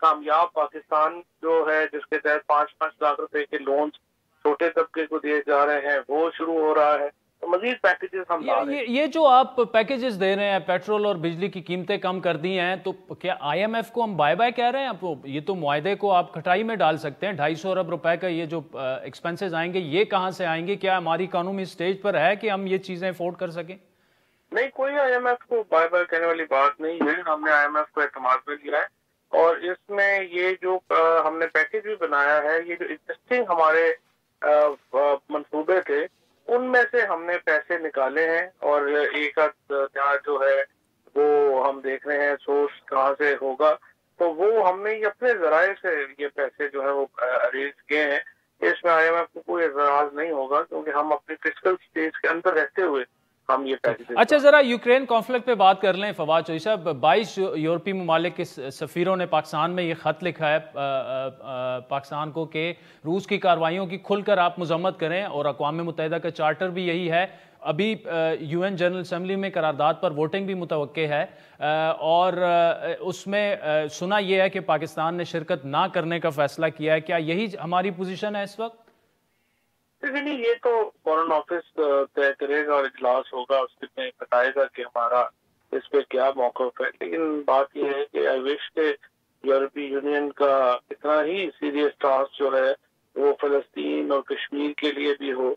کامیاب پاکستان جو ہے جس کے تحت 5-5 لاکھ روپے کے لونز چھوٹے طبقے کو دیے جا رہے ہیں وہ شروع ہو رہا ہے. تو مزید پیکیجز ہم لا رہے ہیں. یہ جو آپ پیکیجز دے رہے ہیں، پیٹرول اور بجلی کی قیمتیں کم کر دی ہیں، تو کیا آئی ایم ایف کو ہم بائے بائے کہہ رہے ہیں؟ آپ یہ تو معاہدے کو آپ کھٹائی میں ڈال سکتے ہیں. 250 ارب روپے کا یہ جو ایکسپینسز آئیں گے یہ کہاں سے آئیں گے؟ کیا ہماری اکانومی اسٹیج پر ہے کہ ہم یہ چیزیں افورڈ کر سکیں؟ نہیں، کوئی آئی ایم ایف کو بائے بائے کہنے والی بات نہیں ہے. ہم نے آئی ایم ایف کو اعتماد میں لیا ہے اور اس میں یہ جو ہم نے پیکیج بھی بنایا ہے، یہ جو ایگزسٹنگ ہمارے منصوبے تھے ان میں سے ہم نے پیسے نکالے ہیں اور ایک جہاں جو ہے وہ ہم دیکھ رہے ہیں سورس کہاں سے ہوگا، تو وہ ہم نے اپنے ذرائع سے یہ پیسے جو ہے وہ ارینج کیے ہیں. اس میں آئی ایم ایف کو کوئی اعتراض نہیں ہوگا کیونکہ ہم اپنی فسکل اسٹیج کے اندر رہتے ہوئے ہم یہ پیسے. اچھا، ذرا یوکرین کانفلکٹ پہ بات کر لیں فواد چوہدری صاحب. 22 یورپی ممالک کے سفیروں نے پاکستان میں یہ خط لکھا ہے پاکستان کو کہ روس کی کارروائیوں کی کھل کر آپ مذمت کریں، اور اقوام متحدہ کا چارٹر بھی یہی ہے. ابھی یو این جنرل اسمبلی میں قرارداد پر ووٹنگ بھی متوقع ہے اور اس میں سنا یہ ہے کہ پاکستان نے شرکت نہ کرنے کا فیصلہ کیا ہے. کیا یہی ہماری پوزیشن ہے اس وقت؟ نہیں، یہ تو فورن آفس طے کرے گا اور اجلاس ہوگا، اس میں بتائے گا کہ ہمارا اس پہ کیا موقف ہے. لیکن بات یہ ہے کہ آئی وش کہ یورپی یونین کا اتنا ہی سیریس ٹاسک جو ہے وہ فلسطین اور کشمیر کے لیے بھی ہو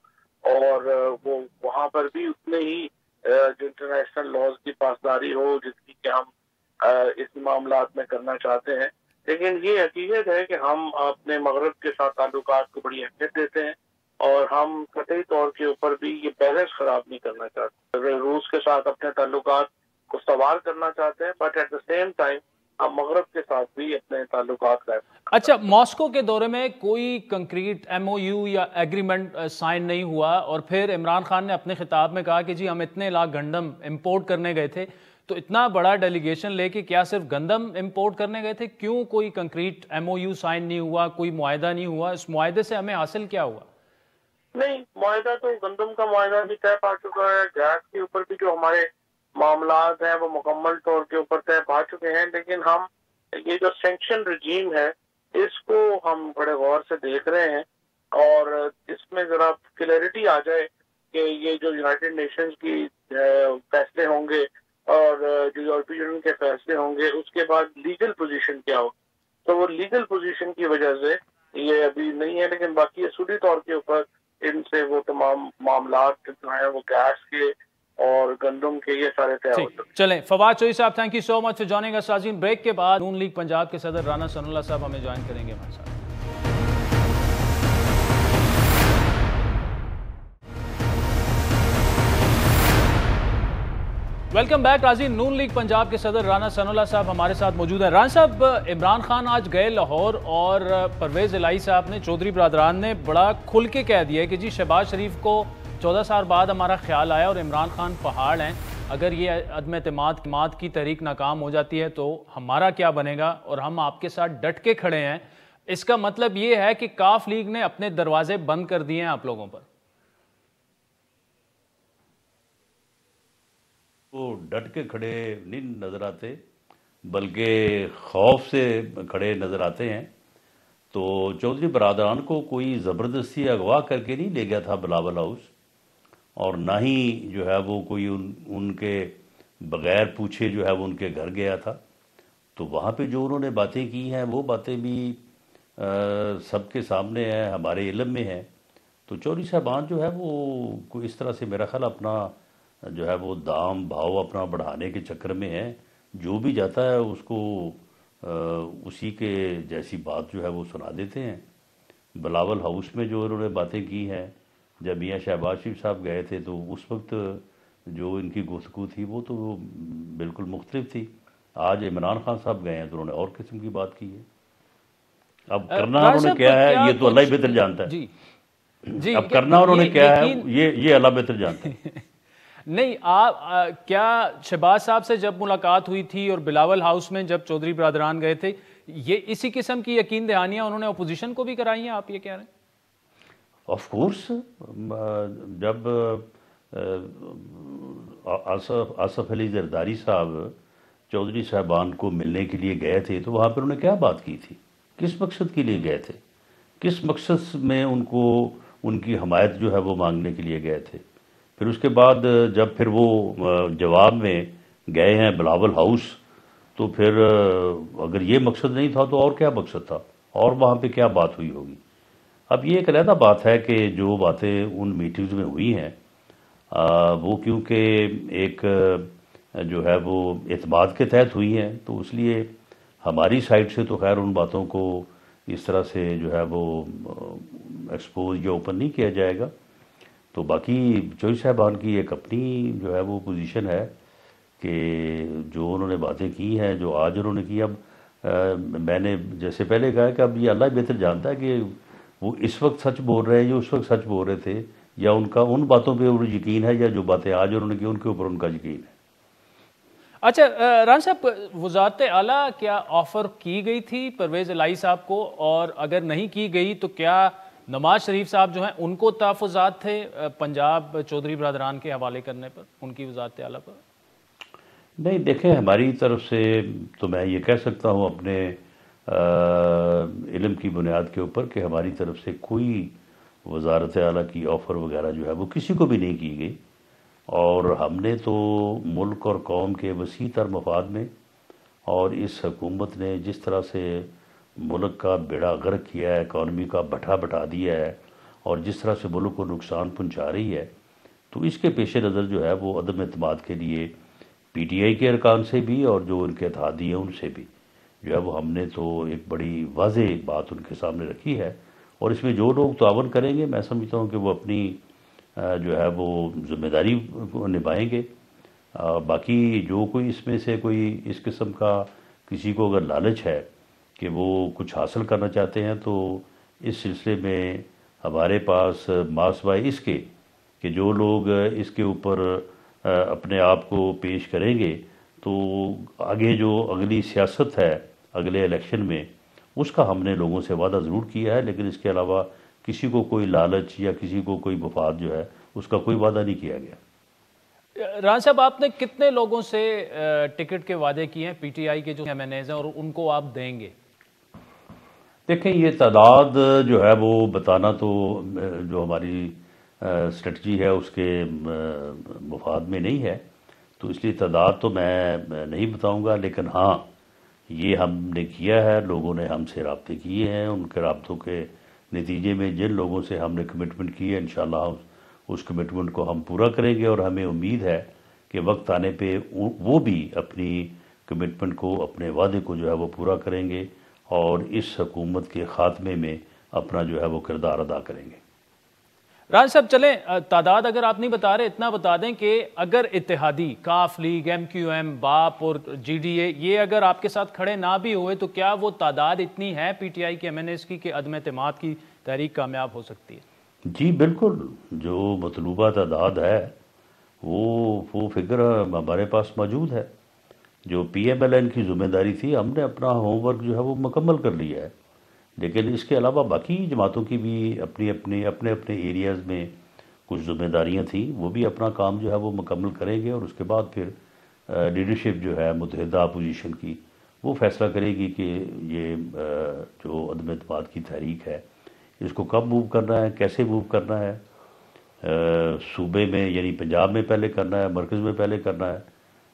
اور وہ وہاں پر بھی اتنے ہی جو انٹرنیشنل لاز کی پاسداری ہو جس کی کہ ہم اس معاملات میں کرنا چاہتے ہیں. لیکن یہ حقیقت ہے کہ ہم اپنے مغرب کے ساتھ تعلقات کو بڑی اہمیت دیتے ہیں اور ہم قطعی طور کے اوپر بھی یہ بیلنس خراب نہیں کرنا چاہتے. روس کے ساتھ اپنے تعلقات کو سوار کرنا چاہتے ہیں but at the same time ہم مغرب کے ساتھ بھی اپنے تعلقات کا. اچھا، ماسکو کے دورے میں کوئی کنکریٹ ایم او یو یا ایگریمنٹ سائن نہیں ہوا اور پھر عمران خان نے اپنے خطاب میں کہا کہ جی ہم اتنے لاکھ گندم امپورٹ کرنے گئے تھے. تو اتنا بڑا ڈیلیگیشن لے کے کیا صرف گندم امپورٹ کرنے گئے تھے؟ کیوں کوئی concrete M O U sign نہیں ہوا، کوئی معاہدہ نہیں ہوا؟ اس معاہدے سے ہمیں حاصل کیا ہوا؟ نہیں، معاہدہ تو گندم کا معاہدہ بھی طے پا چکا ہے. گیس کے اوپر بھی جو ہمارے معاملات ہیں وہ مکمل طور کے اوپر طے پا چکے ہیں. لیکن ہم یہ جو سینکشن رجیم ہے اس کو ہم بڑے غور سے دیکھ رہے ہیں اور اس میں ذرا کلیئرٹی آ جائے کہ یہ جو یونائٹڈ نیشنز کی فیصلے ہوں گے اور جو یورپی یونین کے فیصلے ہوں گے اس کے بعد لیگل پوزیشن کیا ہو. تو وہ لیگل پوزیشن کی وجہ سے یہ ابھی نہیں ہے. لیکن باقی اصولی طور کے اوپر ان سے وہ تمام معاملات جو ہیں وہ گیس کے اور گندم کے یہ سارے طے ہو چکے. چلیں، فواد چوہدری صاحب thank you so much for joining us. سازین، بریک کے بعد نون لیگ پنجاب کے صدر رانا ثناء اللہ صاحب ہمیں جوائن کریں گے ہمارے ساتھ. ویلکم بیک ناظرین. نون لیگ پنجاب کے صدر رانا ثناء اللہ صاحب ہمارے ساتھ موجود ہیں. رانا صاحب، عمران خان آج گئے لاہور اور پرویز الہی صاحب نے، چودھری برادران نے بڑا کھل کے کہہ دیا کہ جی شہباز شریف کو 14 سال بعد ہمارا خیال آیا اور عمران خان پہاڑ ہیں. اگر یہ عدم اعتماد کی تحریک ناکام ہو جاتی ہے تو ہمارا کیا بنے گا، اور ہم آپ کے ساتھ ڈٹ کے کھڑے ہیں. اس کا مطلب یہ ہے کہ کاف لیگ نے اپنے دروازے بند کر دیے ہیں آپ لوگوں پر. وہ ڈٹ کے کھڑے نہیں نظر آتے بلکہ خوف سے کھڑے نظر آتے ہیں. تو چودھری برادران کو کوئی زبردستی اغوا کر کے نہیں لے گیا تھا بلاول ہاؤس، اور نہ ہی جو ہے وہ کوئی ان کے بغیر پوچھے جو ہے وہ ان کے گھر گیا تھا. تو وہاں پہ جو انہوں نے باتیں کی ہیں وہ باتیں بھی سب کے سامنے ہیں، ہمارے علم میں ہیں. تو چودھری صاحبان جو ہے وہ کوئی اس طرح سے میرا خیال اپنا جو ہے وہ دام بھاؤ اپنا بڑھانے کے چکر میں ہے. جو بھی جاتا ہے اس کو اسی کے جیسی بات جو ہے وہ سنا دیتے ہیں. بلاول ہاؤس میں جو انہوں نے باتیں کی ہیں جب میاں شہباز شریف صاحب گئے تھے تو اس وقت جو ان کی گفتگو تھی وہ تو بالکل مختلف تھی. آج عمران خان صاحب گئے ہیں تو انہوں نے اور قسم کی بات کی ہے. اب کرنا انہوں نے کیا ہے یہ تو اللہ ہی بہتر جانتا ہے. اب کرنا انہوں نے کیا ہے یہ اللہ بہتر جانتا ہے. نہیں، کیا شہباز صاحب سے جب ملاقات ہوئی تھی اور بلاول ہاؤس میں جب چودھری برادران گئے تھے، یہ اسی قسم کی یقین دہانیاں انہوں نے اپوزیشن کو بھی کرائی ہیں، آپ یہ کہہ رہے ہیں؟ آف کورس، جب آصف علی زرداری صاحب چودھری صاحبان کو ملنے کے لیے گئے تھے تو وہاں پر انہوں نے کیا بات کی تھی، کس مقصد کے لیے گئے تھے، کس مقصد میں ان کو ان کی حمایت جو ہے وہ مانگنے کے لیے گئے تھے. پھر اس کے بعد جب پھر وہ جواب میں گئے ہیں بلاول ہاؤس، تو پھر اگر یہ مقصد نہیں تھا تو اور کیا مقصد تھا، اور وہاں پہ کیا بات ہوئی ہوگی. اب یہ ایک علیحدہ بات ہے کہ جو باتیں ان میٹنگز میں ہوئی ہیں وہ کیونکہ ایک جو ہے وہ اعتماد کے تحت ہوئی ہیں، تو اس لیے ہماری سائٹ سے تو خیر ان باتوں کو اس طرح سے جو ہے وہ ایکسپوز یا اوپن نہیں کیا جائے گا. تو باقی چودھری صاحبان کی ایک اپنی جو ہے وہ پوزیشن ہے کہ جو انہوں نے باتیں کی ہیں، جو آج انہوں نے کی. اب میں نے جیسے پہلے کہا کہ اب یہ اللہ ہی بہتر جانتا ہے کہ وہ اس وقت سچ بول رہے ہیں یا اس وقت سچ بول رہے تھے، یا ان کا ان باتوں پہ یقین ہے، یا جو باتیں آج انہوں نے کی ان کے اوپر ان کا یقین ہے. اچھا رانا صاحب، وزارت اعلیٰ کیا آفر کی گئی تھی پرویز الہی صاحب کو، اور اگر نہیں کی گئی تو کیا نواز شریف صاحب جو ہیں ان کو تحفظات تھے پنجاب چودھری برادران کے حوالے کرنے پر ان کی وزارت اعلیٰ پر؟ نہیں دیکھیں، ہماری طرف سے تو میں یہ کہہ سکتا ہوں اپنے علم کی بنیاد کے اوپر کہ ہماری طرف سے کوئی وزارت اعلیٰ کی آفر وغیرہ جو ہے وہ کسی کو بھی نہیں کی گئی. اور ہم نے تو ملک اور قوم کے وسیع تر مفاد میں، اور اس حکومت نے جس طرح سے ملک کا بیڑا غرق کیا ہے، اکانومی کا بٹھا دیا ہے، اور جس طرح سے ملک کو نقصان پہنچا رہی ہے، تو اس کے پیش نظر جو ہے وہ عدم اعتماد کے لیے پی ٹی آئی کے ارکان سے بھی اور جو ان کے اتحادی ہیں ان سے بھی جو ہے وہ ہم نے تو ایک بڑی واضح بات ان کے سامنے رکھی ہے. اور اس میں جو لوگ تعاون کریں گے، میں سمجھتا ہوں کہ وہ اپنی جو ہے وہ ذمہ داری نبھائیں گے. باقی جو کوئی اس میں سے کوئی اس قسم کا کسی کو اگر لالچ ہے کہ وہ کچھ حاصل کرنا چاہتے ہیں، تو اس سلسلے میں ہمارے پاس ماسوائے اس کے کہ جو لوگ اس کے اوپر اپنے آپ کو پیش کریں گے، تو آگے جو اگلی سیاست ہے اگلے الیکشن میں، اس کا ہم نے لوگوں سے وعدہ ضرور کیا ہے، لیکن اس کے علاوہ کسی کو کوئی لالچ یا کسی کو کوئی مفاد جو ہے اس کا کوئی وعدہ نہیں کیا گیا. رانا صاحب، آپ نے کتنے لوگوں سے ٹکٹ کے وعدے کیے ہیں پی ٹی آئی کے جو ایم این ایز ہیں، اور ان کو آپ دیں گے؟ دیکھیں، یہ تعداد جو ہے وہ بتانا تو جو ہماری اسٹریٹجی ہے اس کے مفاد میں نہیں ہے، تو اس لیے تعداد تو میں نہیں بتاؤں گا. لیکن ہاں، یہ ہم نے کیا ہے، لوگوں نے ہم سے رابطے کیے ہیں، ان کے رابطوں کے نتیجے میں جن لوگوں سے ہم نے کمٹمنٹ کی ہے، انشاءاللہ اس کمٹمنٹ کو ہم پورا کریں گے. اور ہمیں امید ہے کہ وقت آنے پہ وہ بھی اپنی کمٹمنٹ کو، اپنے وعدے کو جو ہے وہ پورا کریں گے، اور اس حکومت کے خاتمے میں اپنا جو ہے وہ کردار ادا کریں گے. رانا صاحب، چلیں تعداد اگر آپ نہیں بتا رہے، اتنا بتا دیں کہ اگر اتحادی کاف لیگ، ایم کیو ایم، باپ اور جی ڈی اے یہ اگر آپ کے ساتھ کھڑے نہ بھی ہوئے، تو کیا وہ تعداد اتنی ہے پی ٹی آئی کے ایم این ایز کی کہ عدم اعتماد کی تحریک کامیاب ہو سکتی ہے؟ جی بالکل، جو مطلوبہ تعداد ہے وہ فگر ہمارے پاس موجود ہے. جو پی ایم ایل این کی ذمہ داری تھی، ہم نے اپنا ہوم ورک جو ہے وہ مکمل کر لیا ہے. لیکن اس کے علاوہ باقی جماعتوں کی بھی اپنے ایریاز میں کچھ ذمہ داریاں تھیں، وہ بھی اپنا کام جو ہے وہ مکمل کریں گے. اور اس کے بعد پھر لیڈرشپ جو ہے متحدہ اپوزیشن کی وہ فیصلہ کرے گی کہ یہ جو عدم اعتماد کی تحریک ہے اس کو کب موو کرنا ہے، کیسے موو کرنا ہے، صوبے میں یعنی پنجاب میں پہلے کرنا ہے، مرکز میں پہلے کرنا ہے،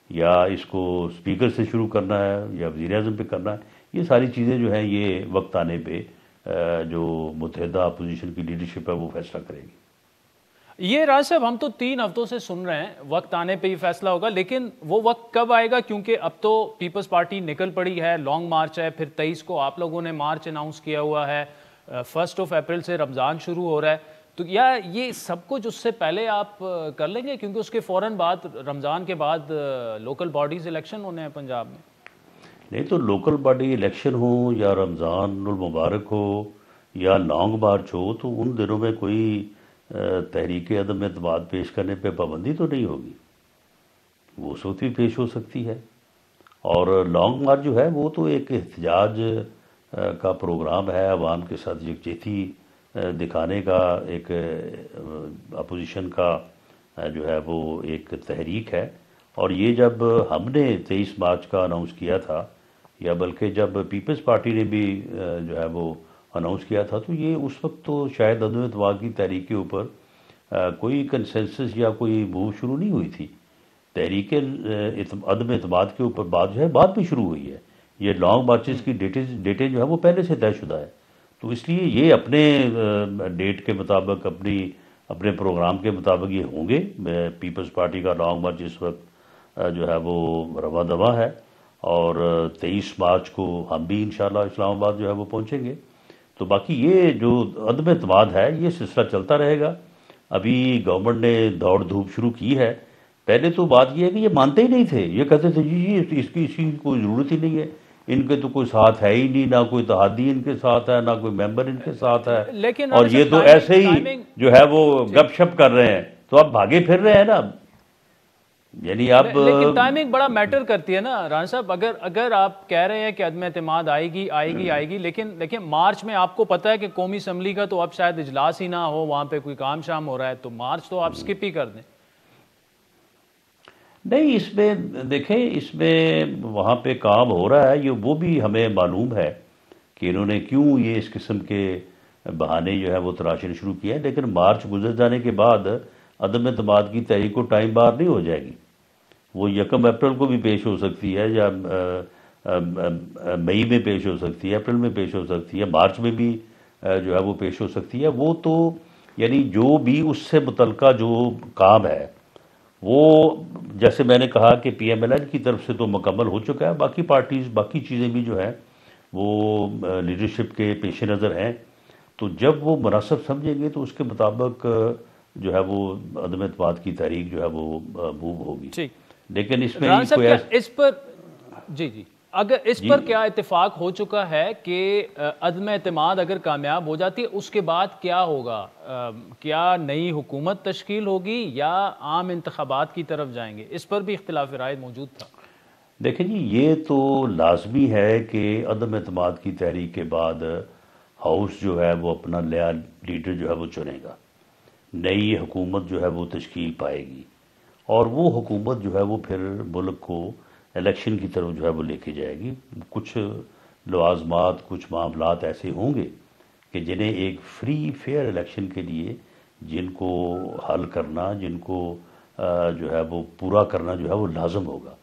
یا اس کو اسپیکر سے شروع کرنا ہے، یا وزیر اعظم پہ کرنا ہے. یہ ساری چیزیں جو ہیں یہ وقت آنے پہ جو متحدہ اپوزیشن کی لیڈرشپ ہے وہ فیصلہ کرے گی. یہ راج صاحب، ہم تو 3 ہفتوں سے سن رہے ہیں وقت آنے پہ یہ فیصلہ ہوگا، لیکن وہ وقت کب آئے گا؟ کیونکہ اب تو پیپلز پارٹی نکل پڑی ہے، لانگ مارچ ہے، پھر 23 کو آپ لوگوں نے مارچ اناؤنس کیا ہوا ہے، 1 اپریل سے رمضان شروع ہو رہا ہے. تو یا یہ سب کچھ اس سے پہلے آپ کر لیں گے؟ کیونکہ اس کے فوراً بعد رمضان کے بعد لوکل باڈیز الیکشن ہونے ہیں پنجاب میں. نہیں تو لوکل باڈی الیکشن ہو یا رمضان المبارک ہو یا لانگ مارچ ہو، تو ان دنوں میں کوئی تحریک عدم اعتماد پیش کرنے پہ پابندی تو نہیں ہوگی، وہ اس وقت بھی پیش ہو سکتی ہے. اور لانگ مارچ جو ہے وہ تو ایک احتجاج کا پروگرام ہے، عوام کے ساتھ یکجہتی دکھانے کا ایک اپوزیشن کا جو ہے وہ ایک تحریک ہے. اور یہ جب ہم نے 23 مارچ کا اناؤنس کیا تھا، یا بلکہ جب پیپلز پارٹی نے بھی جو ہے وہ اناؤنس کیا تھا، تو یہ اس وقت تو شاید عدم اعتماد کی تحریک کے اوپر کوئی کنسنسس یا کوئی موو شروع نہیں ہوئی تھی. تحریک عدم اعتماد کے اوپر بات جو ہے بعد میں شروع ہوئی ہے. یہ لانگ مارچز کی ڈیٹیں جو ہے وہ پہلے سے طے شدہ ہے. تو اس لیے یہ اپنے ڈیٹ کے مطابق اپنے پروگرام کے مطابق یہ ہوں گے. پیپلز پارٹی کا لانگ مارچ اس وقت جو ہے وہ رواں دواں ہے، اور 23 مارچ کو ہم بھی انشاءاللہ اسلام آباد جو ہے وہ پہنچیں گے. تو باقی یہ جو عدم اعتماد ہے یہ سلسلہ چلتا رہے گا. ابھی گورنمنٹ نے دوڑ دھوپ شروع کی ہے. پہلے تو بات یہ ہے کہ یہ مانتے ہی نہیں تھے، یہ کہتے تھے جی اس کی کوئی ضرورت ہی نہیں ہے، ان کے تو کوئی ساتھ ہے ہی نہیں، نہ کوئی اتحادی ان کے ساتھ ہے، نہ کوئی ممبر ان کے ساتھ ہے، لیکن اور یہ تو ایسے ہی جو ہے وہ گپ شپ کر رہے ہیں. تو اب بھاگے پھر رہے ہیں نا. یعنی اب لیکن ٹائمنگ بڑا میٹر کرتی ہے نا رانا صاحب. اگر آپ کہہ رہے ہیں کہ عدم اعتماد آئے گی، لیکن مارچ میں آپ کو پتہ ہے کہ قومی اسمبلی کا تو اب شاید اجلاس ہی نہ ہو، وہاں پہ کوئی کام شام ہو رہا ہے، تو مارچ تو آپ سکپ ہی کر دیں. نہیں، اس میں دیکھیں، اس میں وہاں پہ کام ہو رہا ہے، یہ وہ بھی ہمیں معلوم ہے کہ انہوں نے کیوں یہ اس قسم کے بہانے جو ہے وہ تراشنے شروع کیے ہیں. لیکن مارچ گزر جانے کے بعد عدم اعتماد کی تحریک کو ٹائم بار نہیں ہو جائے گی. وہ 1 اپریل کو بھی پیش ہو سکتی ہے، یا مئی میں پیش ہو سکتی ہے، اپریل میں پیش ہو سکتی ہے، مارچ میں بھی جو ہے وہ پیش ہو سکتی ہے. وہ تو یعنی جو بھی اس سے متعلقہ جو کام ہے وہ جیسے میں نے کہا کہ پی ایم ایل این کی طرف سے تو مکمل ہو چکا ہے. باقی چیزیں بھی جو ہیں وہ لیڈرشپ کے پیش نظر ہیں. تو جب وہ مناسب سمجھیں گے تو اس کے مطابق جو ہے وہ عدم اعتماد کی تحریک جو ہے وہ موو ہوگی. لیکن اس میں اس پر اگر اس پر کیا اتفاق ہو چکا ہے کہ عدم اعتماد اگر کامیاب ہو جاتی ہے اس کے بعد کیا ہوگا؟ کیا نئی حکومت تشکیل ہوگی یا عام انتخابات کی طرف جائیں گے؟ اس پر بھی اختلاف رائے موجود تھا. دیکھیں جی، یہ تو لازمی ہے کہ عدم اعتماد کی تحریک کے بعد ہاؤس جو ہے وہ اپنا نیا لیڈر جو ہے وہ چنے گا، نئی حکومت جو ہے وہ تشکیل پائے گی، اور وہ حکومت جو ہے وہ پھر ملک کو الیکشن کی طرف جو ہے وہ لے کے جائے گی. کچھ لوازمات، کچھ معاملات ایسے ہوں گے کہ جنہیں ایک فری فیئر الیکشن کے لیے جن کو حل کرنا، جن کو جو ہے وہ پورا کرنا جو ہے وہ لازم ہوگا.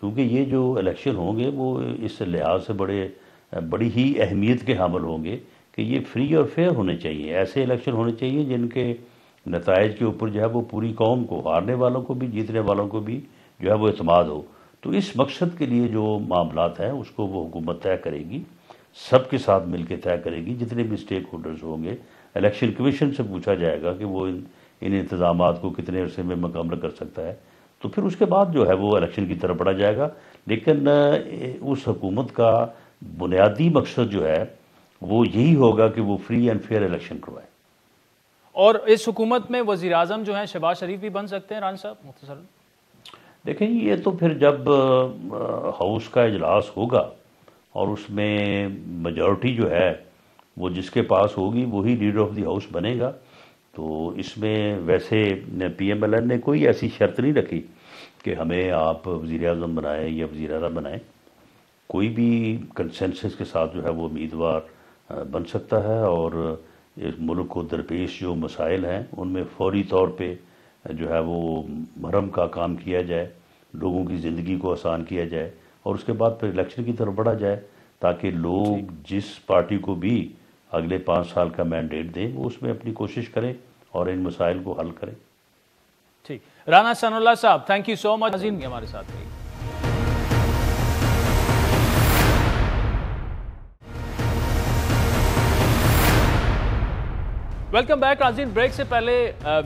کیونکہ یہ جو الیکشن ہوں گے وہ اس لحاظ سے بڑی ہی اہمیت کے حامل ہوں گے کہ یہ فری اور فیئر ہونے چاہیے. ایسے الیکشن ہونے چاہیے جن کے نتائج کے اوپر جو ہے وہ پوری قوم کو، ہارنے والوں کو بھی جیتنے والوں کو بھی جو ہے وہ اعتماد ہو. تو اس مقصد کے لیے جو معاملات ہیں اس کو وہ حکومت طے کرے گی، سب کے ساتھ مل کے طے کرے گی. جتنے بھی اسٹیک ہولڈرز ہوں گے، الیکشن کمیشن سے پوچھا جائے گا کہ وہ ان انتظامات کو کتنے عرصے میں مکمل کر سکتا ہے. تو پھر اس کے بعد جو ہے وہ الیکشن کی طرف بڑھا جائے گا. لیکن اس حکومت کا بنیادی مقصد جو ہے وہ یہی ہوگا کہ وہ فری اینڈ فیئر الیکشن کروائے. اور اس حکومت میں وزیر اعظم جو ہیں شہباز شریف بھی بن سکتے ہیں رانا صاحب مختصراً؟ دیکھیں یہ تو پھر جب ہاؤس کا اجلاس ہوگا اور اس میں میجورٹی جو ہے وہ جس کے پاس ہوگی وہی لیڈر آف دی ہاؤس بنے گا. تو اس میں ویسے پی ایم ایل این نے کوئی ایسی شرط نہیں رکھی کہ ہمیں آپ وزیر اعظم بنائیں یا وزیر اعلیٰ بنائیں. کوئی بھی کنسنسس کے ساتھ جو ہے وہ امیدوار بن سکتا ہے، اور ملک کو درپیش جو مسائل ہیں ان میں فوری طور پہ جو ہے وہ مرہم کا کام کیا جائے، لوگوں کی زندگی کو آسان کیا جائے، اور اس کے بعد پھر الیکشن کی طرف بڑھا جائے تاکہ لوگ جس پارٹی کو بھی اگلے 5 سال کا مینڈیٹ دیں وہ اس میں اپنی کوشش کریں اور ان مسائل کو حل کریں. ٹھیک، رانا ثناء اللہ صاحب تھینک یو سو مچ عظیم کے ہمارے ساتھ رہی. Welcome back. ناظرین، بریک سے پہلے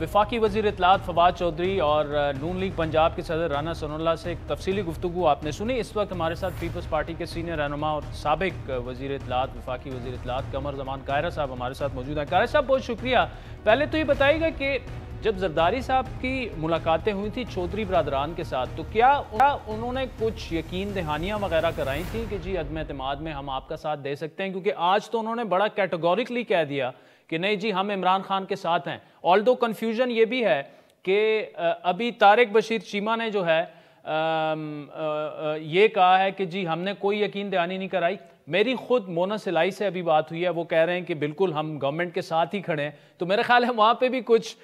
وفاقی وزیر اطلاعات فواد چودھری اور نون لیگ پنجاب کے صدر رانا ثناء اللہ سے ایک تفصیلی گفتگو آپ نے سنی. اس وقت ہمارے ساتھ پیپلز پارٹی کے سینئر رہنما اور سابق وزیر اطلاعات، وفاقی وزیر اطلاعات قمر زمان قاہرہ صاحب ہمارے ساتھ موجود ہیں. قاہرہ صاحب بہت شکریہ. پہلے تو یہ بتائیے گا کہ جب زرداری صاحب کی ملاقاتیں ہوئی تھی چودھری برادران کے ساتھ تو کیا انہوں نے کچھ یقین دہانیاں وغیرہ کرائی تھیں کہ جی عدم اعتماد میں ہم آپ کا ساتھ دے سکتے ہیں؟ کیونکہ آج تو انہوں نے بڑا کیٹیگورکلی کہہ دیا کہ نہیں جی ہم عمران خان کے ساتھ ہیں. آلدو کنفیوژن یہ بھی ہے کہ ابھی طارق بشیر چیمہ نے جو ہے یہ کہا ہے کہ جی ہم نے کوئی یقین دہانی نہیں کرائی. میری خود مونا سلائی سے ابھی بات ہوئی ہے, وہ کہہ رہے ہیں کہ بالکل ہم گورنمنٹ کے ساتھ ہی کھڑے ہیں. تو میرا خیال ہے وہاں پہ بھی کچھ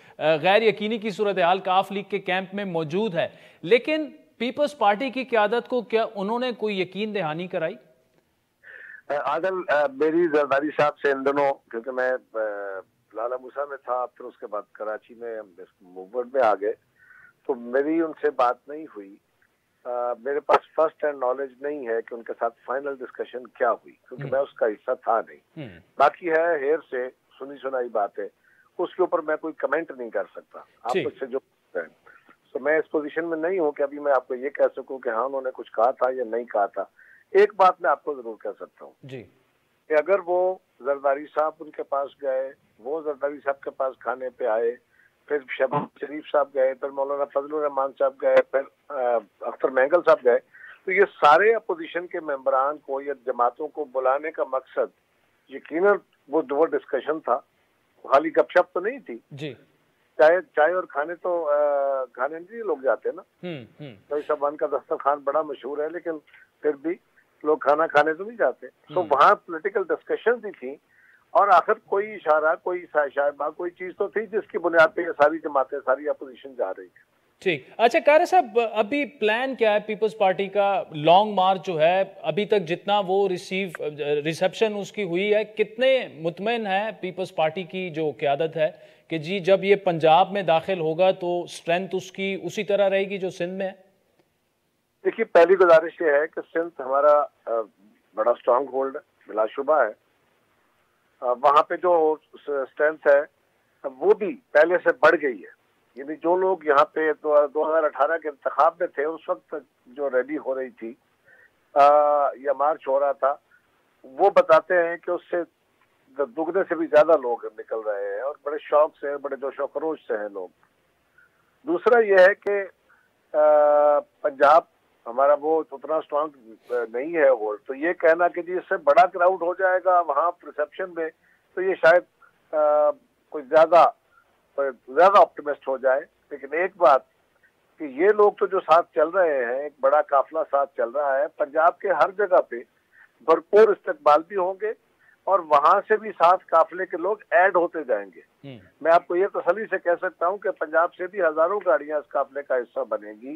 غیر یقینی کی صورتحال کاف لیگ کے کیمپ میں موجود ہے. لیکن پیپلز پارٹی کی قیادت کو کیا انہوں نے کوئی یقین دہانی کرائی؟ عادل, میری زرداری صاحب سے ان دنوں, کیونکہ میں لالا موسیٰ میں تھا, پھر اس کے بعد کراچی میں موومنٹ میں آ گئے, تو میری ان سے بات نہیں ہوئی. میرے پاس فرسٹ ہینڈ نالج نہیں ہے کہ ان کے ساتھ فائنل ڈسکشن کیا ہوئی, کیونکہ میں اس کا حصہ تھا نہیں. باقی ہے ہیر سے سنی سنائی بات ہے, اس کے اوپر میں کوئی کمنٹ نہیں کر سکتا. آپ مجھ سے جو تو میں اس پوزیشن میں نہیں ہوں کہ ابھی میں آپ کو یہ کہہ سکوں کہ ہاں انہوں نے کچھ کہا تھا یا نہیں کہا تھا. ایک بات میں آپ کو ضرور کہہ سکتا ہوں جی, کہ اگر وہ زرداری صاحب ان کے پاس گئے, وہ زرداری صاحب کے پاس کھانے پہ آئے, پھر شہباز شریف صاحب گئے, پھر مولانا فضل الرحمان صاحب گئے, پھر اختر مینگل صاحب گئے, تو یہ سارے اپوزیشن کے ممبران کو یا جماعتوں کو بلانے کا مقصد یقیناً وہ ڈسکشن تھا, خالی گپ شپ تو نہیں تھی. جی, چائے اور کھانے تو کھانے نہیں لوگ جاتے نا. کوئی شبان کا دسترخوان بڑا مشہور ہے, لیکن پھر بھی لوگ کھانا کھانے تو نہیں جاتے. تو وہاں پولیٹیکل ڈسکشن بھی تھی, اور آخر کوئی اشارہ, کوئی شائبہ, کوئی چیز تو تھی جس کی بنیاد پہ یہ ساری جماعتیں, ساری اپوزیشن جا رہی ہے. ٹھیک. اچھا قاری صاحب, ابھی پلان کیا ہے پیپلز پارٹی کا؟ لانگ مارچ جو ہے ابھی تک جتنا وہ ریسیپشن اس کی ہوئی ہے, کتنے مطمئن ہے پیپلز پارٹی کی جو قیادت ہے کہ جی جب یہ پنجاب میں داخل ہوگا تو سٹرینتھ اس کی اسی طرح رہے گی جو سندھ میں ہے؟ دیکھیے, پہلی گزارش یہ ہے کہ سندھ ہمارا بڑا اسٹرانگ ہولڈ ہے, بلا شبہ ہے. وہاں پہ جو اسٹرینتھ ہے وہ بھی پہلے سے بڑھ گئی ہے. یعنی جو لوگ یہاں پہ 2018 کے انتخاب میں تھے, اس وقت جو ریلی ہو رہی تھی یا مارچ ہو رہا تھا, وہ بتاتے ہیں کہ اس سے دگنے سے بھی زیادہ لوگ نکل رہے ہیں, اور بڑے شوق سے, بڑے جوش و خروش سے ہیں لوگ. دوسرا یہ ہے کہ پنجاب ہمارا وہ اتنا اسٹرانگ نہیں ہے ہولڈ, تو یہ کہنا کہ جی اس سے بڑا کراؤڈ ہو جائے گا وہاں پرسیپشن میں, تو یہ شاید کوئی زیادہ آپٹیمسٹ ہو جائے. لیکن ایک بات کہ یہ لوگ تو جو ساتھ چل رہے ہیں, ایک بڑا قافلہ ساتھ چل رہا ہے, پنجاب کے ہر جگہ پہ بھرپور استقبال بھی ہوں گے, اور وہاں سے بھی ساتھ قافلے کے لوگ ایڈ ہوتے جائیں گے. میں آپ کو یہ تسلی سے کہہ سکتا ہوں کہ پنجاب سے بھی ہزاروں گاڑیاں اس قافلے کا حصہ بنے گی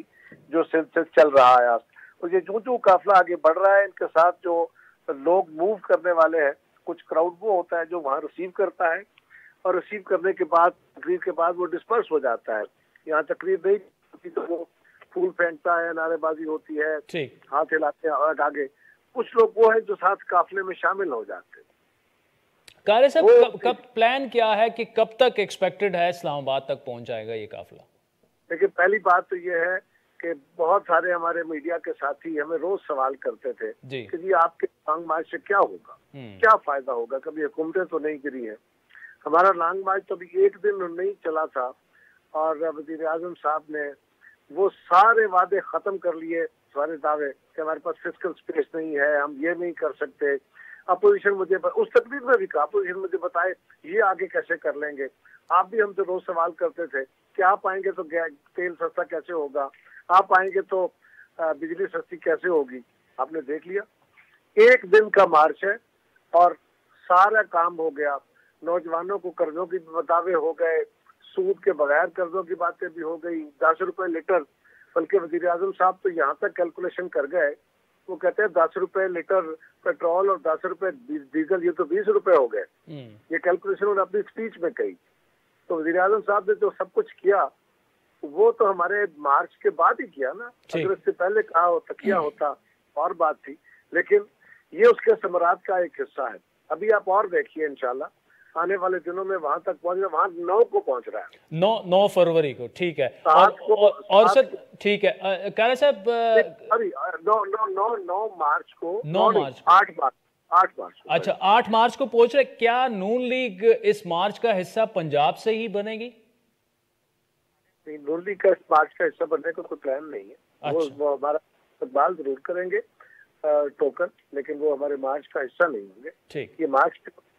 جو سندھ سے چل رہا ہے. اور یہ جو قافلہ آگے بڑھ رہا ہے, ان کے ساتھ جو لوگ موو کرنے والے ہیں, کچھ کراؤڈ وہ ہوتا ہے جو وہاں ریسیو کرتا ہے, اور ریسیو کرنے کے بعد, تقریر کے بعد وہ ڈسپرس ہو جاتا ہے. یہاں تقریر نہیں ہوتی تو وہ پھول پھینکتا ہے, نعرے بازی ہوتی ہے, ہاتھ ہلاتے ہیں اور آگے. کچھ لوگ وہ ہیں جو ساتھ قافلے میں شامل ہو جاتے ہیں. قاری صاحب, کب پلان کیا ہے کہ کب تک ایکسپیکٹڈ ہے اسلام آباد تک پہنچ جائے گا یہ قافلہ؟ لیکن پہلی بات تو یہ ہے کہ بہت سارے ہمارے میڈیا کے ساتھی ہمیں روز سوال کرتے تھے کہ جی آپ کے لانگ مارچ سے کیا ہوگا, کیا فائدہ ہوگا, کبھی حکومتیں تو نہیں گری ہیں. ہمارا لانگ مارچ تو ابھی ایک دن نہیں چلا تھا, اور وزیر اعظم صاحب نے وہ سارے وعدے ختم کر لیے, سارے دعوے کہ ہمارے پاس فسکل سپیس نہیں ہے, ہم یہ نہیں کر سکتے. اپوزیشن مجھے اس تقریر میں بھی کہا, اپوزیشن مجھے بتائے یہ آگے کیسے کر لیں گے. آپ بھی ہم سے روز سوال کرتے تھے کہ آپ آئیں گے تو تیل سستا کیسے ہوگا, آپ آئیں گے تو بجلی سستی کیسے ہوگی. آپ نے دیکھ لیا, ایک دن کا مارچ ہے اور سارا کام ہو گیا. نوجوانوں کو قرضوں کی دعوے ہو گئے, سود کے بغیر قرضوں کی باتیں بھی ہو گئی, 10 روپے لیٹر. بلکہ وزیر اعظم صاحب تو یہاں تک کیلکولیشن کر گئے, وہ کہتے ہیں 10 روپے لیٹر پیٹرول اور 10 روپے ڈیزل, یہ تو 20 روپے ہو گئے. یہ کیلکولیشن انہوں نے اپنی اسپیچ میں کہی. تو وزیر اعظم صاحب نے جو سب کچھ کیا وہ تو ہمارے مارچ کے بعد ہی کیا نا. اگر اس سے پہلے کیا ہوتا اور بات تھی, لیکن یہ اس کے ثمرات کا ایک حصہ ہے. ابھی آپ اور دیکھیے, انشاءاللہ آنے والے دنوں میں وہاں تک پہنچ رہا ہے, وہاں 9 کو پہنچ رہا ہے, 9 فروری کو. ٹھیک ہے, اور سر ٹھیک ہے قاری صاحب, 9 مارچ کو, 8 مارچ. اچھا 8 مارچ کو پہنچ رہے. کیا نون لیگ اس مارچ کا حصہ پنجاب سے ہی بنے گی؟ نون لیگ کا اس مارچ کا حصہ بننے کا کوئی پلان نہیں ہے. وہ ہمارا استقبال ضرور کریں گے ٹوکن, لیکن وہ ہمارے مارچ کا حصہ نہیں ہوں گے. یہ مارچ